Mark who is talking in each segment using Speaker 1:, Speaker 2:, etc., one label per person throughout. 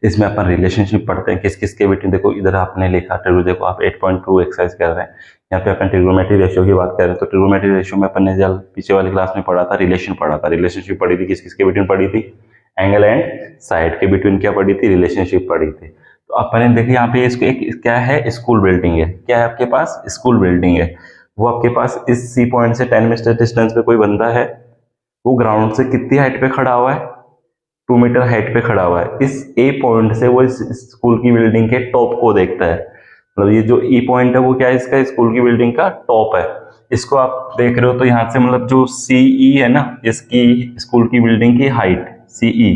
Speaker 1: इसमें अपन रिलेशनशिप पढ़ते हैं किस किस के बिटवीन। देखो इधर आपने लिखा देखो आप 8.2 एक्सरसाइज कर रहे हैं, यहाँ पे अपन ट्रिग्नोमेट्री रेशियो की बात कर रहे हैं। तो ट्रिग्नोमेट्री रेशियो में अपन ने जब पीछे वाली क्लास में पढ़ा था, रिलेशन पढ़ा था, रिलेशनशिप पढ़ी थी, किस किस के बिटवीन पढ़ी थी, एंगल एंड साइड के बिटवीन क्या पढ़ी थी, रिलेशनशिप पढ़ी थी। तो अपन ने देखिए यहाँ पे इसको एक क्या है, स्कूल बिल्डिंग है, क्या है आपके पास, स्कूल बिल्डिंग है। वो आपके पास इस सी पॉइंट से 10 मीटर डिस्टेंस पे कोई बंदा है, वो ग्राउंड से कितनी हाइट पे खड़ा हुआ है, 2 मीटर हाइट पे खड़ा हुआ है। इस ए पॉइंट से वो इस स्कूल की बिल्डिंग के टॉप को देखता है। मतलब ये जो ई पॉइंट है वो क्या है, इसका स्कूल की बिल्डिंग का टॉप है। इसको आप देख रहे हो तो यहाँ से मतलब जो सीई है ना, इसकी स्कूल की बिल्डिंग की हाइट सीई,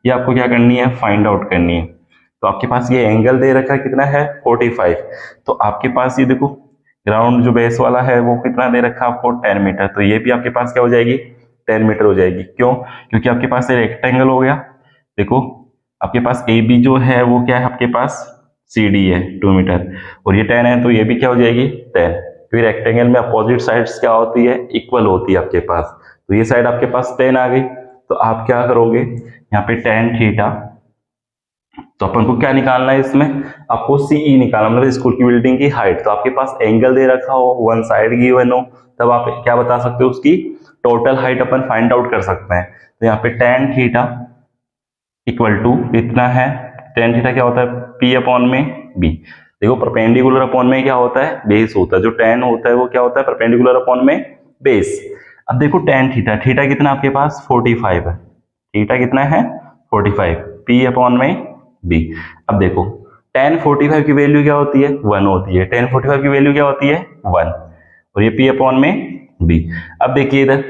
Speaker 1: ये आपको क्या करनी है, फाइंड आउट करनी है। तो आपके पास ये एंगल दे रखा है, कितना है, 45। तो आपके पास ये देखो ग्राउंड जो बेस वाला है वो कितना दे रखा है आपको, 10 मीटर। तो ये भी आपके पास क्या हो जाएगी, 10 मीटर हो जाएगी। क्यों, क्योंकि आपके पास ये रेक्टेंगल हो गया। देखो आपके पास ए बी जो है वो क्या है, आपके पास सी डी है 2 मीटर, और ये 10 है, तो ये भी क्या हो जाएगी 10। फिर रेक्टेंगल में अपोजिट साइड्स क्या होती है, इक्वल होती है आपके पास। तो ये साइड आपके पास 10 आ गई, तो आप क्या करोगे, यहाँ पे tan थीटा, तो अपन को क्या निकालना है इसमें, आपको सीई निकालना, मतलब स्कूल की बिल्डिंग की हाइट। तो आपके पास एंगल दे रखा हो, वन साइड गिवन हो, तब आप क्या बता सकते हो, उसकी टोटल हाइट अपन फाइंड आउट कर सकते हैं। तो यहाँ पे tan थीटा इक्वल टू कितना है, tan थीटा क्या होता है, P अपॉन में B। देखो परपेंडिकुलर अपॉन में क्या होता है, बेस होता है। जो tan होता है वो क्या होता है, परपेंडिकुलर अपॉन में बेस। अब देखो tan थीटा, थीटा कितना आपके पास 45 है, थीटा कितना है 45, P अपॉन में B। अब देखो tan 45 की वैल्यू क्या होती है, 1 होती है। tan 45 की वैल्यू क्या होती है, 1, और ये P अपॉन में B। अब देखिए इधर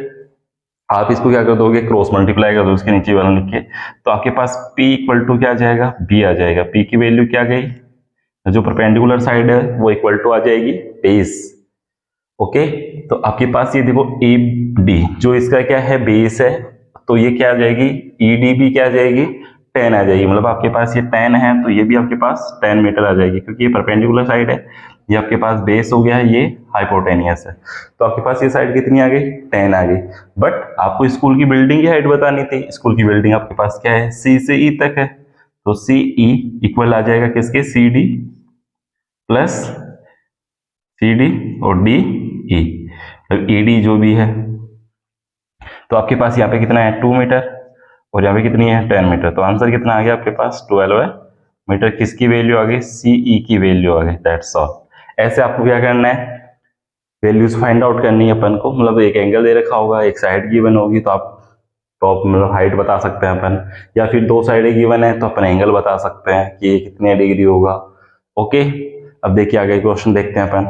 Speaker 1: आप इसको क्या कर दोगे, क्रॉस मल्टीप्लाई कर दो इसके नीचे वाला लिख के, तो आपके पास P इक्वल टू क्या आ जाएगा, B आ जाएगा। P की वैल्यू क्या गई, जो परपेंडिकुलर साइड है वो इक्वल टू आ जाएगी बेस। ओके, तो आपके पास ये देखो ए डी जो इसका क्या है, बेस है, तो ये क्या आ जाएगी, ई डी भी क्या आ जाएगी, 10 आ जाएगी। मतलब आपके पास ये 10 है तो ये भी आपके पास 10 मीटर आ जाएगी, क्योंकि ये परपेंडिकुलर साइड है, ये आपके पास बेस हो गया है, ये हाइपोटेनियस है। तो आपके पास ये साइड कितनी आ गई, 10 आ गई। बट आपको स्कूल की बिल्डिंग की हाइट बतानी थी। स्कूल की बिल्डिंग आपके पास क्या है, सी से ई तक है, तो सी ई इक्वल आ जाएगा किसके, C D plus C D और डी ई, ई डी जो भी है। तो आपके पास यहाँ पे कितना है 2 मीटर, और यहाँ पे कितनी है 10 मीटर। तो आंसर कितना आ गया आपके पास 12 मीटर। किसकी वैल्यू आ गई, सीई की वैल्यू आ गई, दैट्स ऑल। ऐसे आपको क्या करना है, वैल्यूज फाइंड आउट करनी है अपन को। मतलब एक एंगल दे रखा होगा, एक साइड गिवन होगी, तो आप टॉप मतलब हाइट बता सकते हैं अपन, या फिर दो साइडें गिवन है तो अपन एंगल बता सकते हैं कि ये कितने डिग्री होगा। ओके, अब देखिए आगे क्वेश्चन देखते हैं अपन।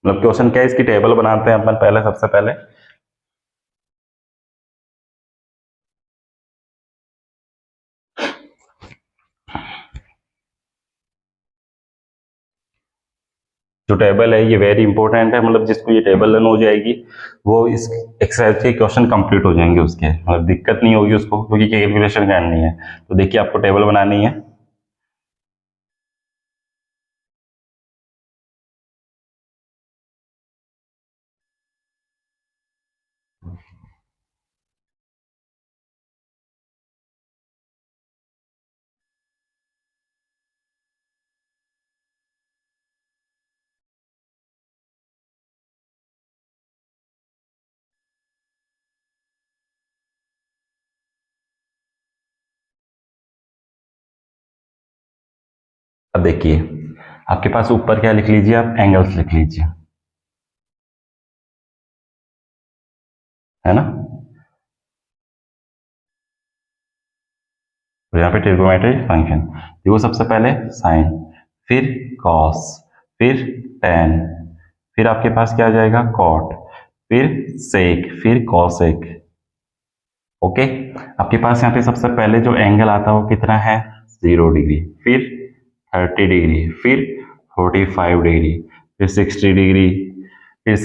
Speaker 1: मतलब क्वेश्चन क्या है, इसकी टेबल बनाते हैं अपन पहले, सबसे पहले। जो टेबल है ये वेरी इंपॉर्टेंट है, मतलब जिसको ये टेबल लर्न हो जाएगी वो इस एक्सरसाइज के क्वेश्चन कंप्लीट हो जाएंगे उसके, मतलब दिक्कत नहीं होगी उसको, क्योंकि कैलकुलेशन करनी है। तो देखिए आपको टेबल बनानी है। अब देखिए आपके पास ऊपर क्या लिख लीजिए, आप एंगल्स लिख लीजिए, है ना। और यहाँ पे ट्रिग्नोमेट्री फंक्शन, देखो सबसे पहले साइन, फिर कॉस, फिर टेन, फिर आपके पास क्या आ जाएगा कॉट, फिर सेक, फिर कॉसेक। ओके, आपके पास यहाँ पे सबसे पहले जो एंगल आता है वो कितना है 0 डिग्री, फिर 30 डिग्री, फिर 45 डिग्री, फिर 60 डिग्री, फिर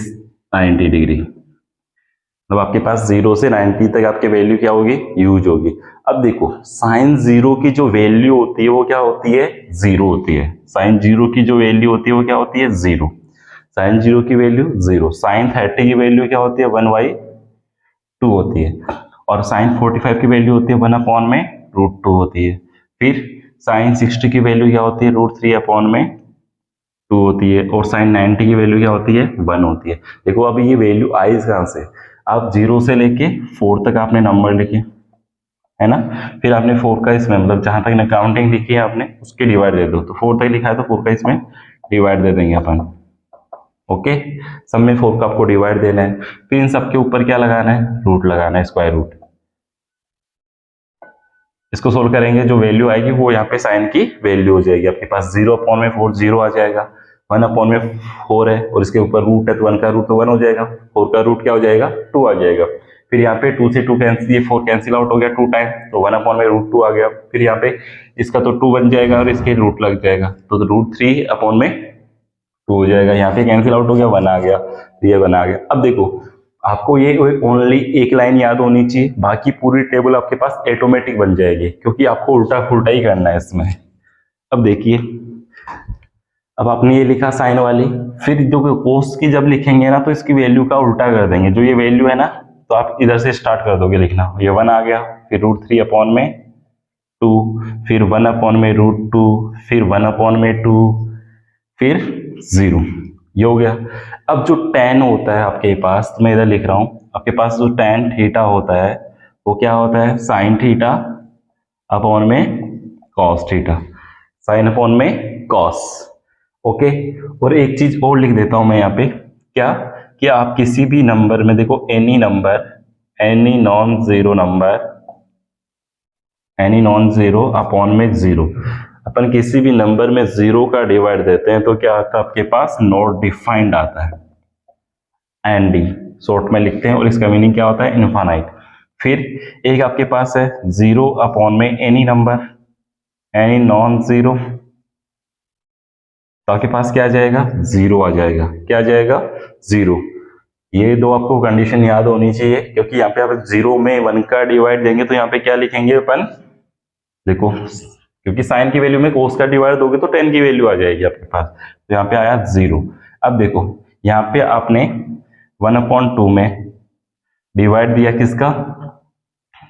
Speaker 1: 90 डिग्री। मतलब आपके पास 0 से 90 तक आपकी वैल्यू क्या होगी, यूज होगी। अब देखो साइन 0 की जो वैल्यू होती है वो क्या होती है, 0 होती है। साइन 0 की जो वैल्यू होती है वो क्या होती है, 0। साइन 0 की वैल्यू 0। साइन 30 की वैल्यू क्या होती है, 1/2 होती है। और साइन 45 की वैल्यू होती है 1/√2 होती है। फिर साइन 60 की वैल्यू क्या होती है, √3/2 होती है, और साइन 90 की वैल्यू क्या होती है, 1 होती है। देखो अब ये वैल्यू आई कहाँ से, आप 0 से लेके 4 तक आपने नंबर लिखे, है ना, फिर आपने 4 का इसमें मतलब जहां तक ना काउंटिंग लिखी है आपने उसके डिवाइड दे दो, तो 4 तक लिखा है तो 4 का इसमें डिवाइड दे देंगे अपन। ओके, सब में 4 का आपको डिवाइड देना है, फिर इन सबके ऊपर क्या लगाना है, रूट लगाना है, स्क्वायर रूट। इसको सोल्व करेंगे, जो वैल्यू आएगी वो यहाँ पे साइन की वैल्यू हो जाएगी आपके पास, 0/4 0 आ जाएगा, 1/4 है और इसके ऊपर रूट है तो 1 का रूट तो 1 हो जाएगा, 4 का रूट क्या हो जाएगा, 2 आ जाएगा। फिर यहाँ पे 2 से 2 कैंसिल, ये 4 कैंसिल आउट हो गया 2 टाइम, तो 1/√2 आ गया। फिर यहाँ पे इसका तो 2 बन जाएगा और इसके रूट लग जाएगा, तो √3/2 हो जाएगा। यहाँ पे कैंसिल आउट हो गया, 1 आ गया, तो ये 1 आ गया। अब देखो आपको ये ओनली एक लाइन याद होनी चाहिए, बाकी पूरी टेबल आपके पास ऑटोमेटिक बन जाएगी, क्योंकि आपको उल्टा फुल्टा ही करना है इसमें। अब देखिए, अब आपने ये लिखा साइन वाली, फिर जो कोस की जब लिखेंगे ना तो इसकी वैल्यू का उल्टा कर देंगे, जो ये वैल्यू है ना तो आप इधर से स्टार्ट कर दोगे लिखना, ये 1 आ गया, फिर √3/2, फिर 1/√2, फिर 1/2, फिर 0, ये हो गया। अब जो tan होता है आपके पास, तो मैं इधर लिख रहा हूं, आपके पास जो tan थीटा होता है वो क्या होता है, साइन थीटा अपॉन में कॉस थीटा, साइन अपॉन में कॉस। ओके, और एक चीज और लिख देता हूं मैं यहाँ पे, क्या कि आप किसी भी नंबर में देखो, एनी नॉन जीरो अपॉन में 0, अपन किसी भी नंबर में 0 का डिवाइड देते हैं तो क्या आता है आपके पास, नॉट डिफाइंड आता है, ND शॉर्ट में लिखते हैं, और इसका मीनिंग क्या होता है, इनफाइनाइट। फिर एक आपके पास है 0/में any number, any non zero, तो आपके पास क्या आ जाएगा, 0 आ जाएगा, क्या आ जाएगा, 0। ये दो आपको कंडीशन याद होनी चाहिए, क्योंकि यहाँ पे आप 0 में 1 का डिवाइड देंगे तो यहाँ पे क्या लिखेंगे अपन, देखो क्योंकि साइन की वैल्यू में कोस का डिवाइड दोगे तो tan की वैल्यू आ जाएगी आपके पास, तो यहाँ पे आया 0। अब देखो यहाँ पे आपने 1/2 में डिवाइड दिया किसका,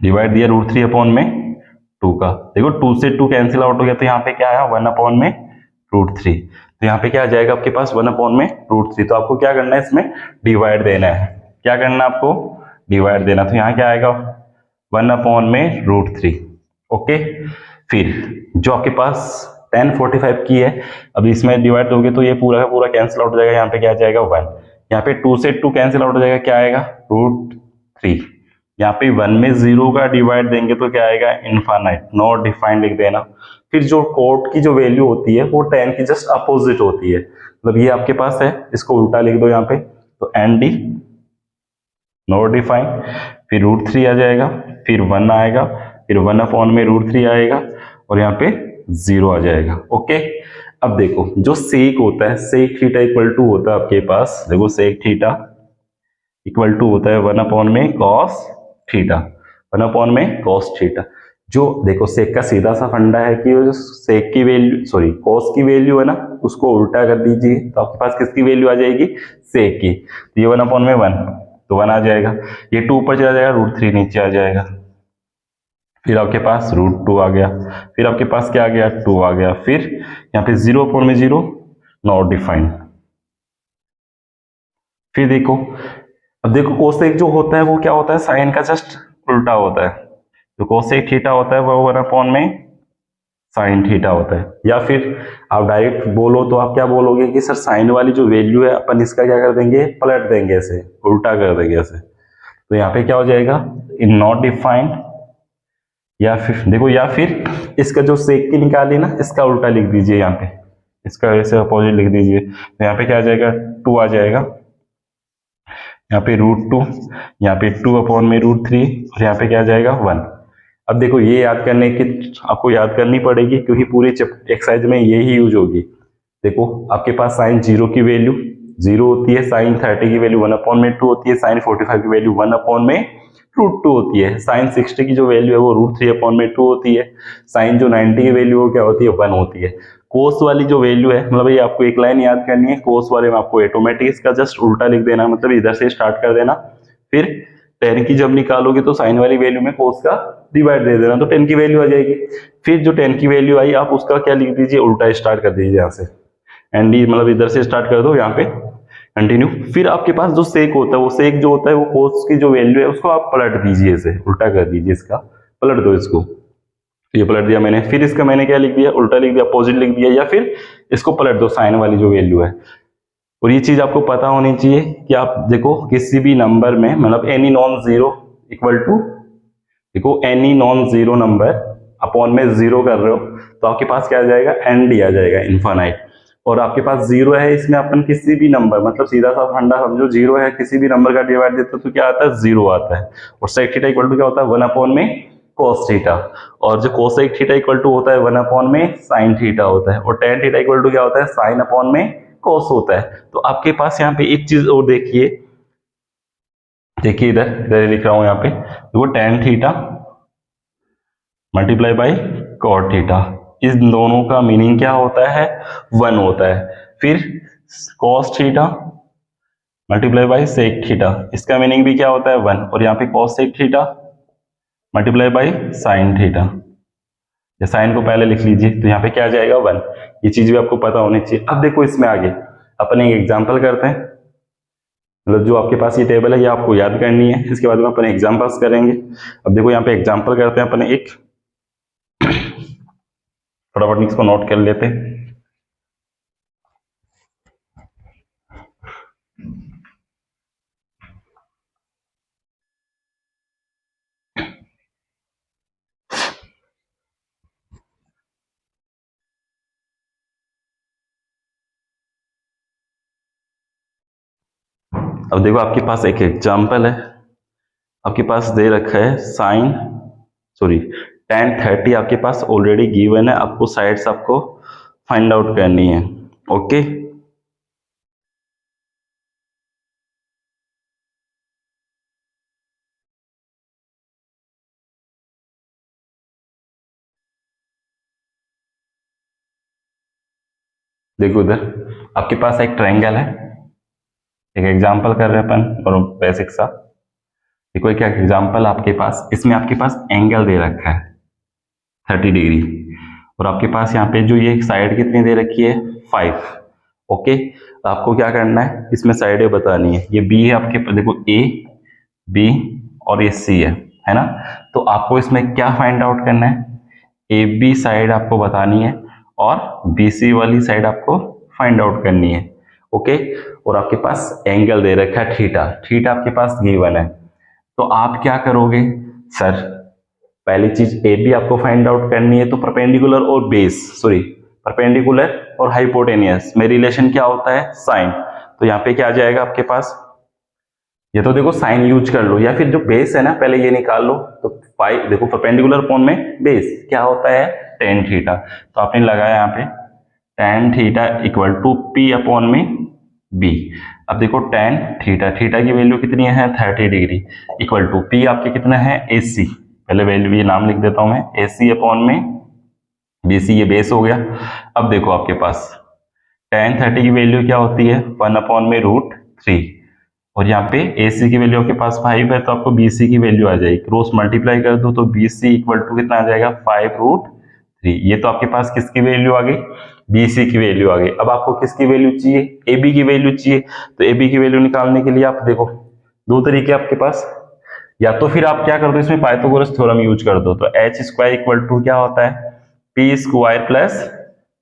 Speaker 1: डिवाइड दिया √3/2 का, देखो 2 से 2 कैंसिल आउट हो गया, तो यहाँ पे क्या आया, 1/√3, तो यहाँ पे क्या आ जाएगा आपके पास, 1/√3। तो आपको क्या करना है, इसमें डिवाइड देना है, क्या करना है आपको, डिवाइड देना, तो यहाँ क्या आएगा, 1/√3। ओके, फिर जो आपके पास tan 45 की है, अब इसमें डिवाइड दोगे तो ये पूरा का पूरा कैंसिल आउट हो जाएगा, यहाँ पे क्या आ जाएगा, 1, यहाँ पे 2 से 2 कैंसिल आउट हो जाएगा, क्या आएगा, √3, यहाँ पे 1 में 0 का डिवाइड देंगे तो क्या आएगा, इनफाइनाइट, नॉट डिफाइंड लिख देना। फिर जो कोट की जो वैल्यू होती है वो tan की जस्ट अपोजिट होती है, मतलब ये आपके पास है, इसको उल्टा लिख दो यहाँ पे, तो ND नॉट डिफाइंड, फिर √3 आ जाएगा, फिर 1 आएगा, फिर 1/√3 आएगा, और यहाँ पे 0 आ जाएगा। ओके, अब देखो जो सेक होता है, सेक थीटा इक्वल टू होता है आपके पास, देखो सेक थीटा इक्वल टू होता है 1/cos थीटा, 1/cos थीटा। जो देखो सेक का सीधा सा फंडा है कि जो सेक की वैल्यू, सॉरी कॉस की वैल्यू है ना उसको उल्टा कर दीजिए, तो आपके पास किसकी वैल्यू आ जाएगी, सेक की, तो ये 1/1, तो 1 आ जाएगा, ये 2 ऊपर चला जाएगा, √3 नीचे आ जाएगा, फिर आपके पास √2 आ गया, फिर आपके पास क्या आ गया, 2 आ गया, फिर यहाँ पे 0/0 नॉट डिफाइंड। फिर देखो, अब देखो कोसेक जो होता है वो क्या होता है, साइन का जस्ट उल्टा होता है, जो कोसेक थीटा होता है वो 1/में साइन थीटा होता है। या फिर आप डायरेक्ट बोलो तो आप क्या बोलोगे कि सर साइन वाली जो वैल्यू है अपन इसका क्या कर देंगे, पलट देंगे, ऐसे उल्टा कर देंगे ऐसे, तो यहाँ पे क्या हो जाएगा, इन नॉट डिफाइंड। या फिर देखो, या फिर इसका जो सेक की निकाली ना इसका उल्टा लिख दीजिए, यहाँ पे इसका ऐसे अपोजिट लिख दीजिए, तो यहाँ पे क्या आ जाएगा, 2 आ जाएगा, यहाँ पे √2, यहाँ पे 2/√3, और यहाँ पे क्या आ जाएगा, 1। अब देखो ये याद करने की आपको याद करनी पड़ेगी, क्योंकि पूरे एक्सरसाइज में यही यूज होगी। देखो आपके पास साइन 0 की वैल्यू 0 होती है, साइन 30 की वैल्यू 1/2 होती है, साइन 45 की वैल्यू 1/√2 होती है, साइन 60 की जो वैल्यू है वो √3/2 होती है, साइन जो 90 की वैल्यू हो क्या होती है, 1 होती है। कोस वाली जो वैल्यू है, मतलब ये आपको एक लाइन याद करनी है, कोस वाले में आपको ऑटोमेटिक इसका जस्ट उल्टा लिख देना, मतलब इधर से स्टार्ट कर देना, फिर 10 की जब निकालोगे तो साइन वाली वैल्यू में कोस का डिवाइड दे देना, तो 10 की वैल्यू आ जाएगी। फिर जो 10 की वैल्यू आई आप उसका क्या लिख दीजिए, उल्टा स्टार्ट कर दीजिए यहाँ से, एंड मतलब इधर से स्टार्ट कर दो, यहाँ पे कंटिन्यू। फिर आपके पास जो सेक होता है, वो सेक जो होता है वो कोस की जो वैल्यू है उसको आप पलट दीजिए, इसे उल्टा कर दीजिए, इसका पलट दो इसको। ये पलट दिया मैंने, फिर इसका मैंने क्या लिख दिया, उल्टा लिख दिया, अपोजिट लिख दिया, या फिर इसको पलट दो साइन वाली जो वैल्यू है। और ये चीज आपको पता होनी चाहिए कि आप देखो किसी भी नंबर में मतलब any non zero equal to, देखो any non zero number upon में जीरो कर रहे हो तो आपके पास क्या आ जाएगा, एंड आ जाएगा, इनफाइनाइट। और आपके पास जीरो है, इसमें अपन किसी भी नंबर मतलब सीधा सा फंडा समझो, जीरो है किसी भी नंबर का डिवाइड देते तो क्या आता है, जीरो आता है। और सेक थीटा इक्वल टू क्या होता है, 1 अपॉन में cos थीटा, और जो कोसेक थीटा इक्वल टू होता है 1 अपॉन में साइन थीटा होता है, और tan थीटा इक्वल टू क्या होता है, साइन अपॉन में cos होता है। तो आपके पास यहाँ पे एक चीज और देखिए, देखिए इधर इधर लिख रहा हूं यहाँ पे, देखो tan theta multiply by cot theta, इस दोनों का मीनिंग क्या होता है, 1 होता है। फिर cos theta multiply by sec theta, इसका मीनिंग भी क्या होता है, 1। और यहाँ पे cos sec theta multiply by sine theta, या साइन को पहले लिख लीजिए तो यहाँ पे क्या आ जाएगा, 1। ये चीज भी आपको पता होनी चाहिए। अब देखो इसमें आगे अपन एक एग्जांपल करते हैं, मतलब जो आपके पास ये टेबल है ये आपको याद करनी है, इसके बाद में अपन एग्जांपल्स करेंगे। अब देखो यहाँ पे एग्जांपल करते हैं अपन एक, फटाफट इसको नोट कर लेते हैं। अब देखो आपके पास एक एग्जांपल है, आपके पास दे रखा है साइन tan 30 आपके पास ऑलरेडी गिवन है, आपको साइड्स आपको फाइंड आउट करनी है। ओके, देखो उधर आपके पास एक ट्रायंगल है, एक एग्जांपल कर रहे हैं अपन और बेसिक सा। देखो एक एग्जांपल आपके पास, इसमें आपके पास एंगल दे रखा है 30 डिग्री, और आपके पास यहाँ पे जो ये साइड कितनी दे रखी है, 5। ओके, तो आपको क्या करना है, इसमें साइडें बतानी है। ये बी है आपके पास, देखो ए बी और ये सी है ना। तो आपको इसमें क्या फाइंड आउट करना है, ए बी साइड आपको बतानी है और बी सी वाली साइड आपको फाइंड आउट करनी है। ओके, और आपके पास एंगल दे रखा है थीटा, थीटा आपके पास गिवन है। तो आप क्या करोगे सर, पहली चीज ए बी आपको फाइंड आउट करनी है, तो परपेंडिकुलर और बेस परपेंडिकुलर और हाइपोटेनियस में रिलेशन क्या होता है, साइन। तो यहाँ पे क्या आ जाएगा आपके पास, ये तो देखो साइन यूज कर लो, या फिर जो बेस है ना पहले ये निकाल लो। तो 5 देखो परपेंडिकुलर अपॉन में बेस क्या होता है, tan थीटा। तो आपने लगाया यहाँ पे tan theta equal to P upon में बी। अब देखो tan थीटा, थीटा की वैल्यू कितनी है, 30 डिग्री, इक्वल टू पी आपके कितना है, AC। पहले वैल्यू ये नाम लिख देता हूं मैं, AC अपॉन में BC, ये बेस हो गया। अब देखो आपके पास tan 30 की वैल्यू क्या होती है, 1 अपॉन में √3, और यहाँ पे AC की वैल्यू आपके पास 5 है, तो आपको BC की वैल्यू आ जाएगी, क्रॉस मल्टीप्लाई कर दो तो BC इक्वल टू कितना आ जाएगा, 5√3। ये तो आपके पास किसकी वैल्यू आ गई, BC की वैल्यू आ गई। अब आपको किसकी वैल्यू चाहिए, AB की वैल्यू चाहिए। तो AB की वैल्यू निकालने के लिए आप देखो दो तरीके आपके पास, या तो फिर आप क्या कर दो, इसमें पाइथागोरस थ्योरम यूज कर दो। तो h² इक्वल टू क्या होता है, p² plus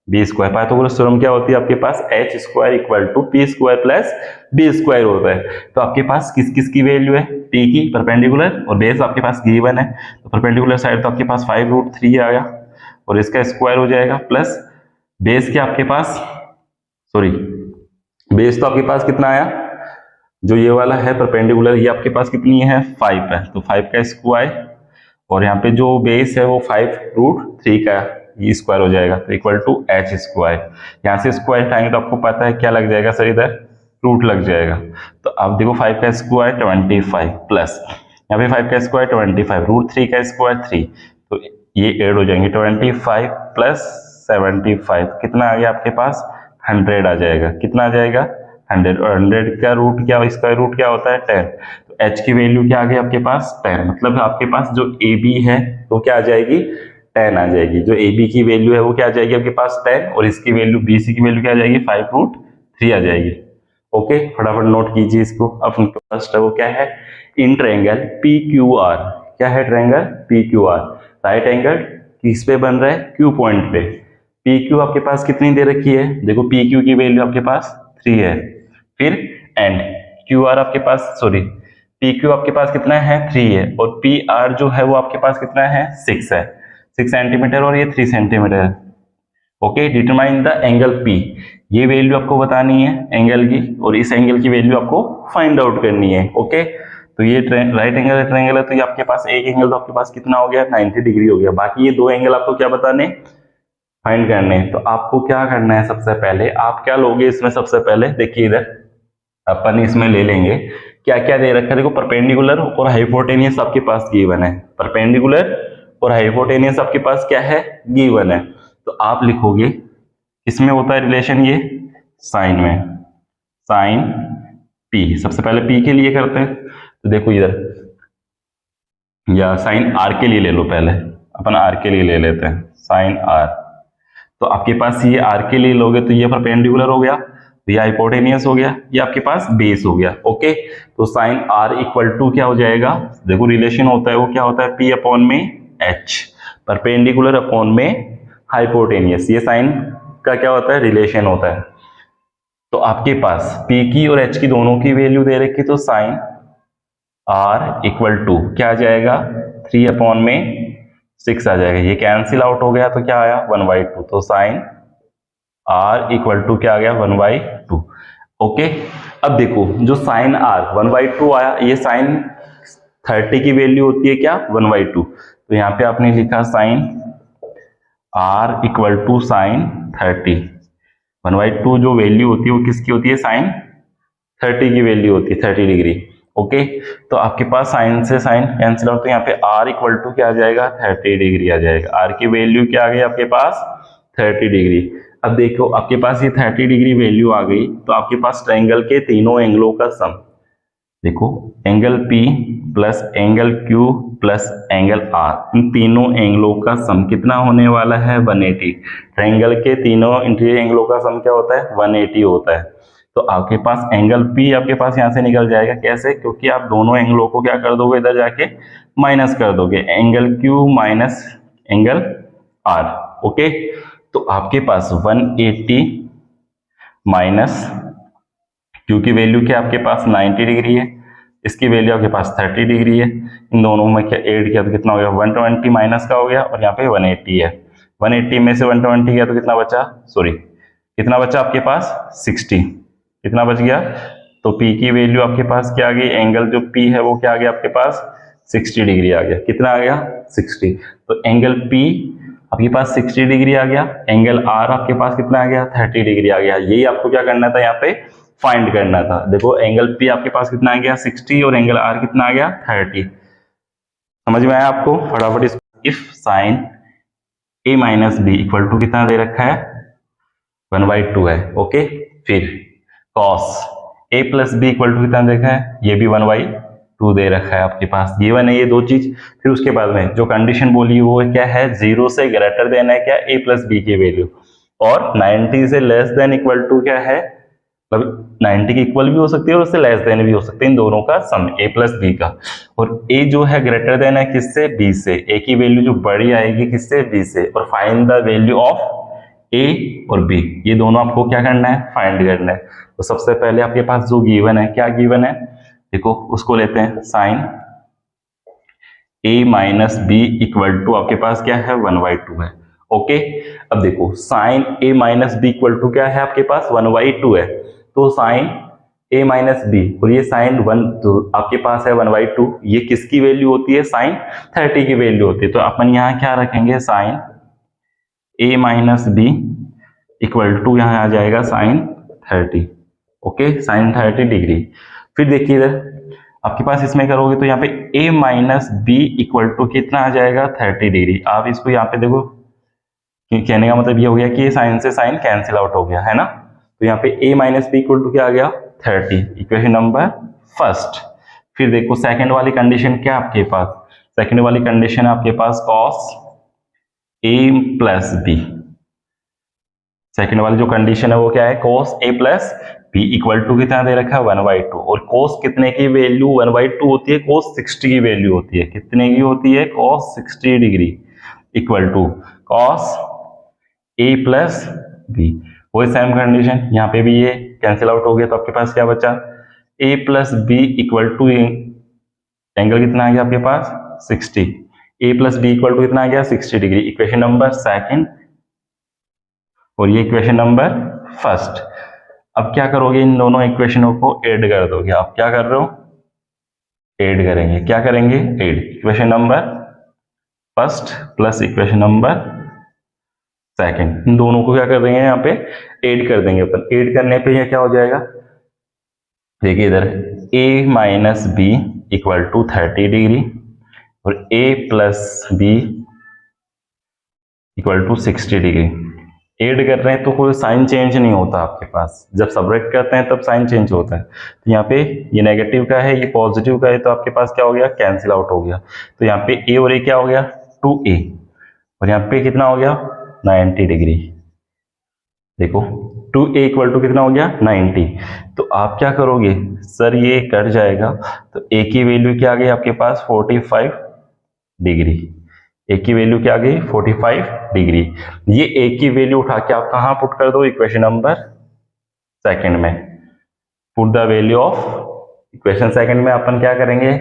Speaker 1: b²। Pythagoras theorem क्या होती है आपके पास, h² equal to p² plus b² होता है। तो आपके पास किस किस की वैल्यू है, p की, परपेंडिकुलर और बेस आपके पास गिवन है। तो परपेंडिकुलर साइड तो आपके पास 5√3 आया, और इसका स्क्वायर हो जाएगा, प्लस बेस के आपके पास बेस तो आपके पास कितना आया, जो ये वाला है परपेंडिकुलर, ये आपके पास कितनी है, 5 है, तो 5 का स्क्वायर, और यहाँ पे जो बेस है वो 5√3 का ये स्क्वायर हो जाएगा, तो इक्वल टू h²। यहाँ से स्क्वायर हटाएंगे तो आपको पता है क्या लग जाएगा सर, इधर रूट लग जाएगा। तो अब देखो 5 का स्क्वायर 25, प्लस यहाँ पे 5 का स्क्वायर 25, √3 का स्क्वायर 3, तो ये ऐड हो जाएंगे, 25 प्लस 75 कितना आ गया आपके पास, 100 आ जाएगा। कितना आ जाएगा, 100, और 100 का रूट क्या, स्क्वायर रूट क्या होता है, 10। तो एच की वैल्यू क्या आ गई आपके पास 10, मतलब आपके पास जो ए बी है वो क्या आ जाएगी 10 आ जाएगी। जो ए बी की वैल्यू है वो क्या आ जाएगी आपके पास 10, और इसकी वैल्यू बी सी की वैल्यू क्या आ जाएगी 5√3 आ जाएगी। ओके, फटाफट नोट कीजिए इसको। अब फर्स्ट है वो क्या है, in triangle P Q R, क्या है triangle P Q R, right angle किस पे बन रहा है, क्यू पॉइंट पे। पी क्यू आपके पास कितनी दे रखी है, देखो पी क्यू की वैल्यू आपके पास 3 है, फिर एंड क्यू आर आपके पास, सॉरी पी क्यू आपके पास कितना है 3 है, और पी आर जो है वो आपके पास कितना है 6 है, 6 सेंटीमीटर और ये 3 सेंटीमीटर है। Okay, determine the angle P, ये वैल्यू आपको बतानी है एंगल की, और इस एंगल की वैल्यू आपको फाइंड आउट करनी है। ओके, तो ये राइट एंगल ट्रायंगल है, तो ये आपके पास एक एंगल तो आपके पास कितना हो गया 90 डिग्री हो गया, बाकी ये दो एंगल आपको क्या बताने फाइंड करने हैं। तो आपको क्या करना है, सबसे पहले आप क्या लोगे इसमें, सबसे पहले देखिए इधर अपन इसमें ले लेंगे क्या क्या दे रखा है, देखो परपेंडिकुलर और हाइपोटेनियस आपके पास गिवन है, परपेंडिकुलर और हाइपोटेनियस आपके पास क्या है गिवन है। तो आप लिखोगे इसमें होता है रिलेशन ये साइन में, साइन पी, सबसे पहले पी के लिए करते हैं। तो देखो इधर, या साइन आर के लिए ले लो, पहले अपन आर के लिए ले लेते हैं साइन आर। तो आपके पास ये आर के लिए लोगे तो ये परपेंडिकुलर हो गया, ये हाइपोटेनियस हो गया, ये आपके पास बेस हो गया। ओके, तो साइन आर इक्वल टू क्या हो जाएगा, देखो रिलेशन होता है वो क्या होता है पी अपॉन में एच, परपेंडिकुलर अपॉन में हाइपोटेनियस, ये साइन का क्या होता है रिलेशन होता है। तो आपके पास पी की और एच की दोनों की वैल्यू दे रखी, तो साइन आर इक्वल टू क्या आ जाएगा 3 अपॉन में 6 आ जाएगा, ये कैंसिल आउट हो गया तो क्या आया 1/2, तो साइन आर इक्वल टू क्या आ गया 1/2। ओके, अब देखो जो साइन आर 1/2 आया, ये साइन 30 की वैल्यू होती है क्या 1/2, तो यहाँ पे आपने लिखा sine R equal to sine 30, 1/2 जो वैल्यू होती है वो किसकी होती है साइन 30 की वैल्यू होती है 30 डिग्री। ओके, तो आपके पास साइन से साइन कैंसिल आउट, तो यहाँ पे आर इक्वल टू क्या आ जाएगा 30 डिग्री आ जाएगा, आर की वैल्यू क्या आ गई आपके पास 30 डिग्री। अब देखो आपके पास ये 30 डिग्री वैल्यू आ गई, तो आपके पास ट्रायंगल के तीनों एंगलों का सम, देखो angle P plus angle Q plus angle R, इन तीनों एंगलों का सम कितना होने वाला है 180। ट्रायंगल के तीनों इंटीरियर एंगलों का सम क्या होता है 180 होता है। तो आपके पास एंगल P आपके पास यहाँ से निकल जाएगा, कैसे, क्योंकि आप दोनों एंगलों को क्या कर दोगे इधर जाके माइनस कर दोगे, angle Q minus angle R। Okay, तो आपके पास 180 माइनस Q की वैल्यू क्या आपके पास 90 डिग्री है, इसकी वैल्यू आपके पास 30 डिग्री है, इन दोनों में क्या ऐड किया तो कितना हो गया 120 माइनस का हो गया, और यहाँ पे 180 है, 180 में से 120 गया तो कितना बचा, सॉरी कितना बचा आपके पास 60, कितना बच गया, तो P की वैल्यू आपके पास क्या आ गई, एंगल जो P है वो क्या आ गया आपके पास 60 डिग्री आ गया, कितना आ गया 60। तो एंगल P आपके पास 60 डिग्री आ गया, एंगल R आपके पास कितना आ गया 30 डिग्री आ गया। यही आपको क्या करना था यहाँ पे फाइंड करना था। देखो एंगल P आपके पास कितना आ गया 60 और एंगल R कितना आ गया 30। समझ में आया आपको, फटाफट इस if sine a minus B equal to कितना दे रखा है 1/2 है। ओके, फिर cos a plus B equal to कितना देखा है, ये भी 1/2 दे रखा है आपके पास, ये वन है ये दो चीज। फिर उसके बाद में जो कंडीशन बोली वो क्या है 0 से ग्रेटर देन है क्या a प्लस बी की वैल्यू, और 90 से लेस देन इक्वल टू क्या है, मतलब 90 की इक्वल भी हो सकती है और उससे लेस देन भी हो सकती है, इन दोनों का सम a प्लस बी का। और a जो है ग्रेटर देन है किससे b से, a की वैल्यू जो बड़ी आएगी किससे b से, और find the value of a और b, ये दोनों आपको क्या करना है फाइंड करना है। तो सबसे पहले आपके पास जो गिवन है, क्या गिवन है देखो उसको लेते हैं, sine a minus B equal to आपके पास क्या है 1/2 है। ओके, अब देखो sine a minus B equal to क्या है आपके पास 1/2 है, तो साइन a माइनस बी और ये साइन 1 तो आपके पास है 1/2, ये किसकी वैल्यू होती है साइन 30 की वैल्यू होती है। तो अपन यहाँ क्या रखेंगे sine a minus B equal to यहाँ आ जाएगा साइन 30। Okay, sign 30 degree. फिर देखिए इधर आपके पास इसमें करोगे तो यहाँ पे a minus B equal to कितना आ जाएगा 30 डिग्री। आप इसको यहाँ पे देखो, कहने का मतलब ये हो गया कि साइन से साइन कैंसिल आउट हो गया है ना। तो यहाँ पे a minus B equal to क्या आ गया 30, इक्वेशन नंबर फर्स्ट। फिर देखो सेकंड वाली कंडीशन क्या है आपके पास, सेकंड वाली कंडीशन है आपके पास cos a plus B. Second वाली जो कंडीशन है वो क्या है, cos a plus B equal to कितना दे रखा है 1/2, और cos कितने की वैल्यू 1/2 होती है, cos 60 की वैल्यू होती है, कितने की होती है cos 60 degree equal to cos a plus B. वही सेम कंडीशन यहाँ पे भी ये कैंसिल आउट हो गया, तो आपके पास क्या बचा a plus B equal to angle कितना आ गया आपके पास 60, a plus B equal to कितना आ गया 60 डिग्री, इक्वेशन नंबर सेकंड, और ये इक्वेशन नंबर फर्स्ट। अब क्या करोगे, इन दोनों इक्वेशनों को ऐड कर दोगे। आप क्या कर रहे हो, ऐड करेंगे, क्या करेंगे add, equation number first plus equation number second, इन दोनों को क्या कर देंगे यहाँ पे ऐड कर देंगे अपन। ऐड करने पे ये क्या हो जाएगा, देखिए इधर a minus B equal to 30 degree और a plus B equal to 60 degree. Add कर रहे हैं तो कोई साइन चेंज नहीं होता आपके पास, जब सबट्रैक्ट करते हैं तब साइन चेंज होता है। तो यहाँ पे ये नेगेटिव का है, ये पॉजिटिव का है, तो आपके पास क्या हो गया कैंसिल आउट हो गया। तो यहाँ पे a और a क्या हो गया 2a, और यहाँ पे कितना हो गया 90 डिग्री। देखो 2a इक्वल टू कितना हो गया 90। तो आप क्या करोगे सर, ये कट जाएगा, तो a की वैल्यू क्या आ गई आपके पास 45 डिग्री, a की वैल्यू क्या आ गई 45 डिग्री। ये a की वैल्यू उठा के आप कहाँ पुट कर दो, इक्वेशन नंबर सेकंड में। Put the value of equation second में अपन क्या करेंगे,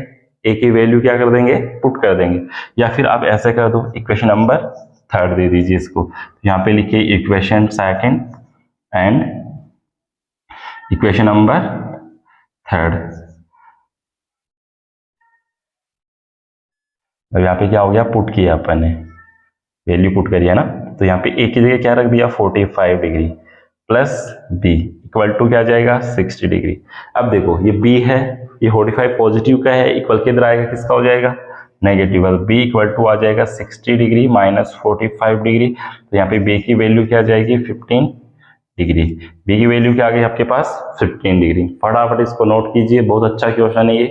Speaker 1: a की वैल्यू क्या कर देंगे पुट कर देंगे, या फिर आप ऐसे कर दो इक्वेशन नंबर थर्ड दे दीजिए इसको। यहाँ पे लिखिए equation second and equation number third. अब यहाँ पे क्या हो गया, पुट किया अपन ने, वैल्यू पुट करिए ना, तो यहाँ पे a की जगह क्या रख दिया 45 degree plus b equal to क्या आ जाएगा 60 डिग्री। अब देखो ये b है, ये 45 पॉजिटिव का है, इक्वल किधर आएगा, किसका हो जाएगा नेगेटिव, b इक्वल टू आ जाएगा 60 डिग्री माइनस 45 डिग्री। तो यहाँ पे b की वैल्यू क्या आ जाएगी 15 डिग्री, b की वैल्यू क्या आ गई आपके पास 15 डिग्री। फटाफट इसको नोट कीजिए, बहुत अच्छा क्वेश्चन है ये।